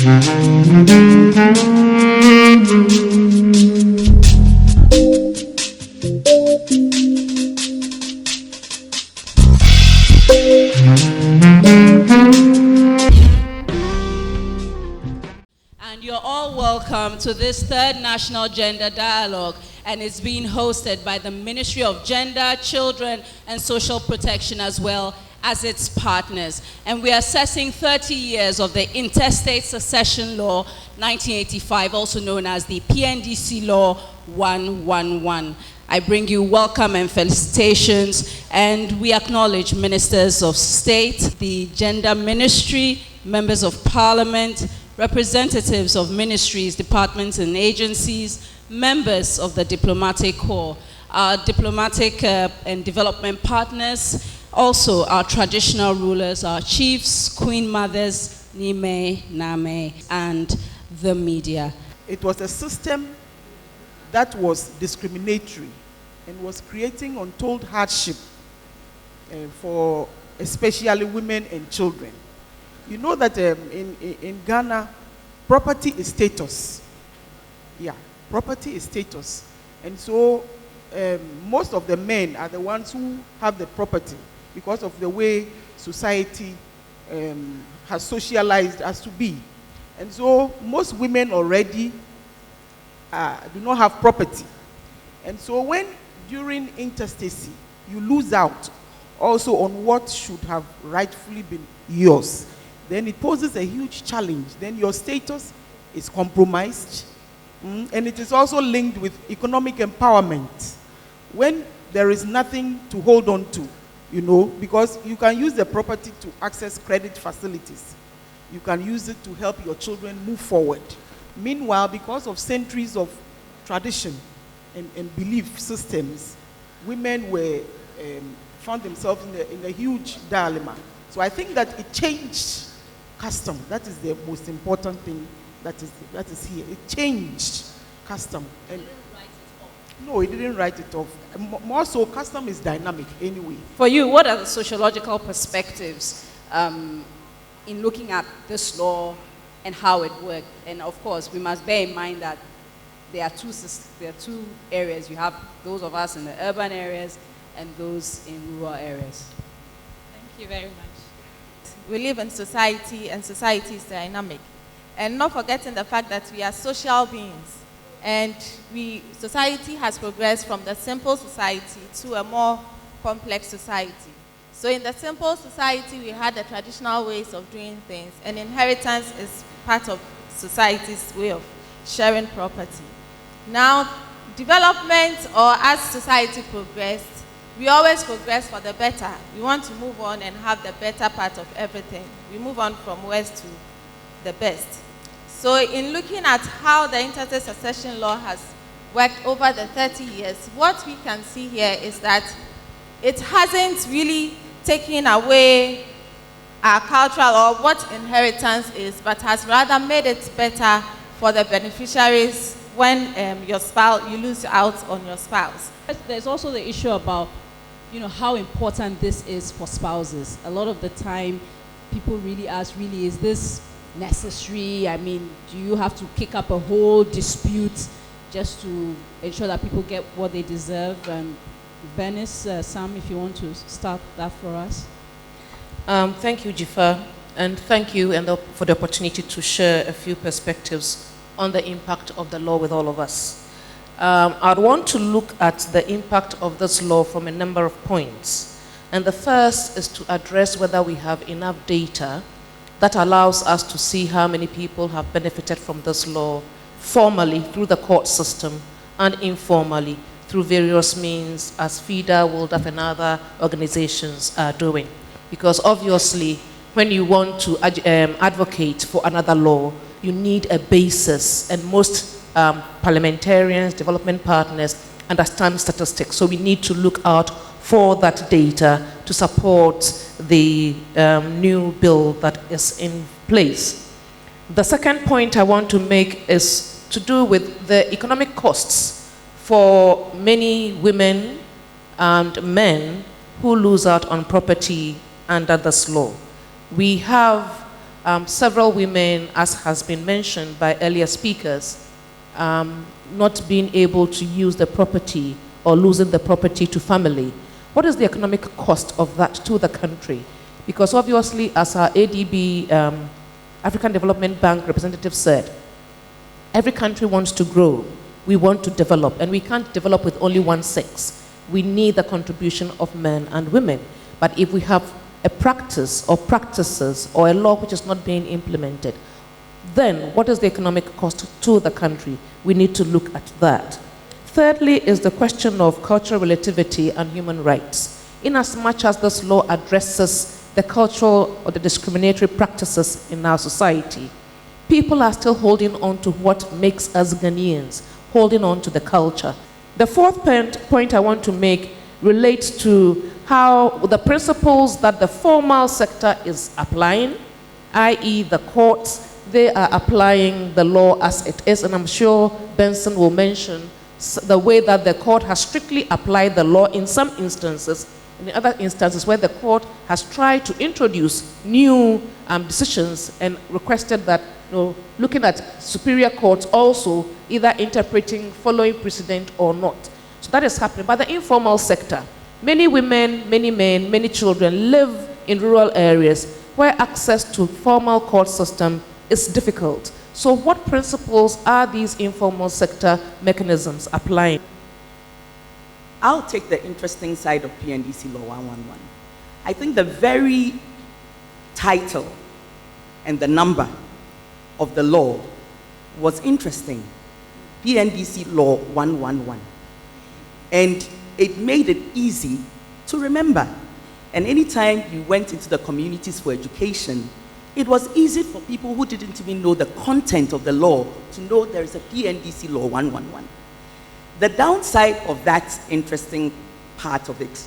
And you're all welcome to this third National Gender Dialogue, and it's being hosted by the Ministry of Gender, Children, and Social Protection as well as its partners. And we are assessing 30 years of the Interstate Succession Law 1985, also known as the PNDC Law 111. I bring you welcome and felicitations, and we acknowledge ministers of state, the gender ministry, members of parliament, representatives of ministries, departments, and agencies, members of the diplomatic corps, our diplomatic and development partners, also our traditional rulers, our chiefs, queen mothers, Nime, Name, and the media. It was a system that was discriminatory and was creating untold hardship for especially women and children. You know that in Ghana, property is status. Yeah, property is status. And so most of the men are the ones who have the property because of the way society has socialized us to be. And so most women already do not have property. And so when during interstacy, you lose out also on what should have rightfully been yours, then it poses a huge challenge. Then your status is compromised, and it is also linked with economic empowerment. When there is nothing to hold on to, you know, because you can use the property to access credit facilities. You can use it to help your children move forward. Meanwhile, because of centuries of tradition and belief systems, women found themselves in a huge dilemma. So I think that it changed custom. That is the most important thing that is here. It changed custom. And it didn't write it off. No, it didn't write it off. More so, custom is dynamic anyway. For you, what are the sociological perspectives in looking at this law and how it worked? And of course, we must bear in mind that there are two areas. You have those of us in the urban areas and those in rural areas. Thank you very much. We live in society, and society is dynamic. And not forgetting the fact that we are social beings. And society has progressed from the simple society to a more complex society. So in the simple society, we had the traditional ways of doing things, and inheritance is part of society's way of sharing property. Now, development, or as society progressed, we always progress for the better. We want to move on and have the better part of everything. We move on from worst to the best. So in looking at how the interstate succession law has worked over the 30 years, what we can see here is that it hasn't really taken away our cultural or what inheritance is, but has rather made it better for the beneficiaries when you lose out on your spouse. There's also the issue about, you know, how important this is for spouses. A lot of the time, people really ask, is this necessary? I mean, do you have to kick up a whole dispute just to ensure that people get what they deserve? Venice, Sam, if you want to start that for us. Thank you, Jifa, and thank you for the opportunity to share a few perspectives on the impact of the law with all of us. I'd want to look at the impact of this law from a number of points. And the first is to address whether we have enough data that allows us to see how many people have benefited from this law formally through the court system and informally through various means as FIDA, WOLDAF, and other organizations are doing. Because obviously, when you want to advocate for another law, you need a basis, and most parliamentarians, development partners understand statistics. So we need to look out for that data to support the new bill that is in place. The second point I want to make is to do with the economic costs for many women and men who lose out on property under this law. We have several women, as has been mentioned by earlier speakers, not being able to use the property or losing the property to family. What is the economic cost of that to the country? Because obviously, as our ADB, African Development Bank representative said, every country wants to grow. We want to develop, and we can't develop with only one sex. We need the contribution of men and women. But if we have a practice or practices or a law which is not being implemented, then what is the economic cost to the country? We need to look at that. Thirdly is the question of cultural relativity and human rights. In as much as this law addresses the cultural or the discriminatory practices in our society, people are still holding on to what makes us Ghanaians, holding on to the culture. The fourth point I want to make relates to how the principles that the formal sector is applying, i.e. the courts, they are applying the law as it is, and I'm sure Benson will mention the way that the court has strictly applied the law in some instances, and in other instances where the court has tried to introduce new decisions and requested that, looking at superior courts also either interpreting, following precedent or not. So that is happening. But the informal sector, many women, many men, many children live in rural areas where access to formal court system is difficult. So what principles are these informal sector mechanisms applying? I'll take the interesting side of PNDC Law 111. I think the very title and the number of the law was interesting. PNDC Law 111. And it made it easy to remember. And anytime you went into the communities for education, it was easy for people who didn't even know the content of the law to know there is a PNDC Law 111. The downside of that interesting part of it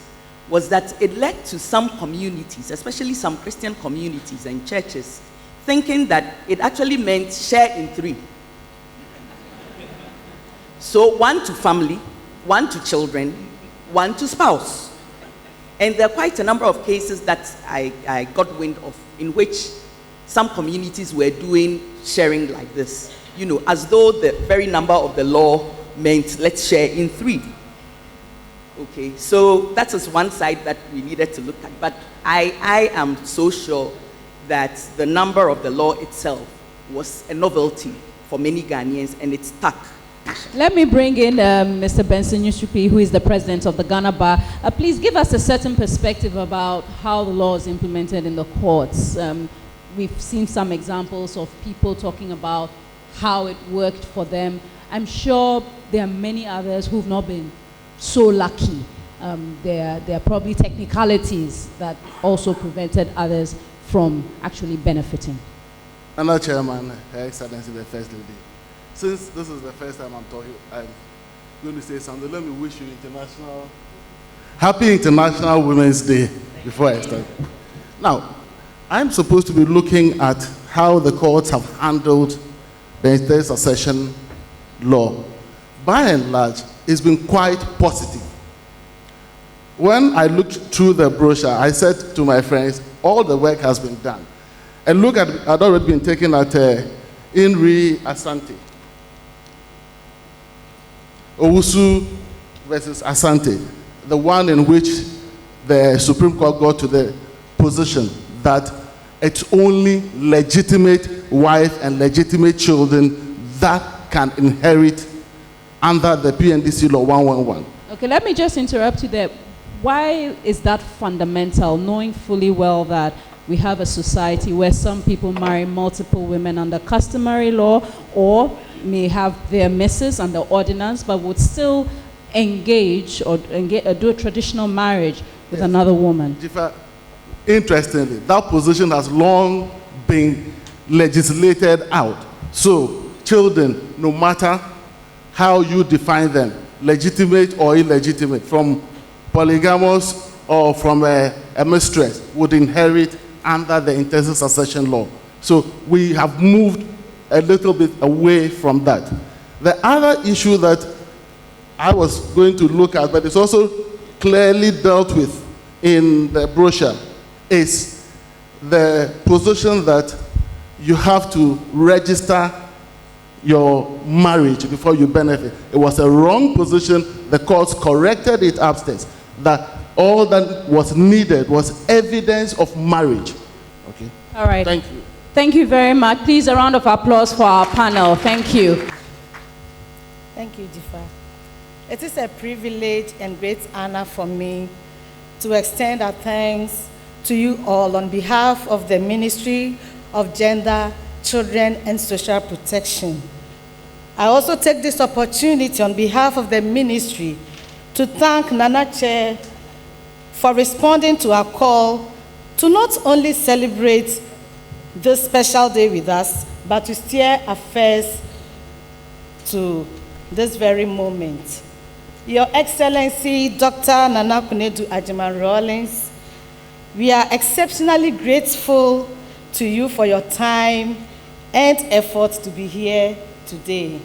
was that it led to some communities, especially some Christian communities and churches, thinking that it actually meant share in three. So 1 to family, 1 to children, 1 to spouse. And there are quite a number of cases that I got wind of in which some communities were doing sharing like this, as though the very number of the law meant let's share in 3. Okay, so that is one side that we needed to look at. But I am so sure that the number of the law itself was a novelty for many Ghanaians, and it stuck. Let me bring in Mr. Benson Yusupi, who is the president of the Ghana Bar. Please give us a certain perspective about how the law is implemented in the courts. We've seen some examples of people talking about how it worked for them. I'm sure there are many others who've not been so lucky. There are probably technicalities that also prevented others from actually benefiting. Madam Chairman, Her Excellency the First Lady, since this is the first time I'm going to say something, let me wish you Happy International Women's Day before I start. Now, I'm supposed to be looking at how the courts have handled the inter-succession law. By and large, it's been quite positive. When I looked through the brochure, I said to my friends, all the work has been done. And look at, I'd already been taken at Inri Asante. Owusu versus Asante, the one in which the Supreme Court got to the position that it's only legitimate wife and legitimate children that can inherit under the PNDC Law 111. Okay, let me just interrupt you there. Why is that fundamental, knowing fully well that we have a society where some people marry multiple women under customary law or may have their misses under ordinance, but would still engage or do a traditional marriage with another woman? Interestingly, that position has long been legislated out. So, children, no matter how you define them, legitimate or illegitimate, from polygamous or from a mistress, would inherit under the intestate succession law. So, we have moved a little bit away from that. The other issue that I was going to look at, but it's also clearly dealt with in the brochure, is the position that you have to register your marriage before you benefit. It was a wrong position. The courts corrected it upstairs. That all that was needed was evidence of marriage. Okay. All right. Thank you. Thank you very much. Please, a round of applause for our panel. Thank you. Thank you, Jifa. It is a privilege and great honor for me to extend our thanks to you all on behalf of the Ministry of Gender, Children, and Social Protection. I also take this opportunity on behalf of the ministry to thank Nana Chair for responding to our call to not only celebrate this special day with us, but to steer affairs to this very moment. Your Excellency, Dr. Nana Kunedu Ajiman Rawlings, we are exceptionally grateful to you for your time and effort to be here today.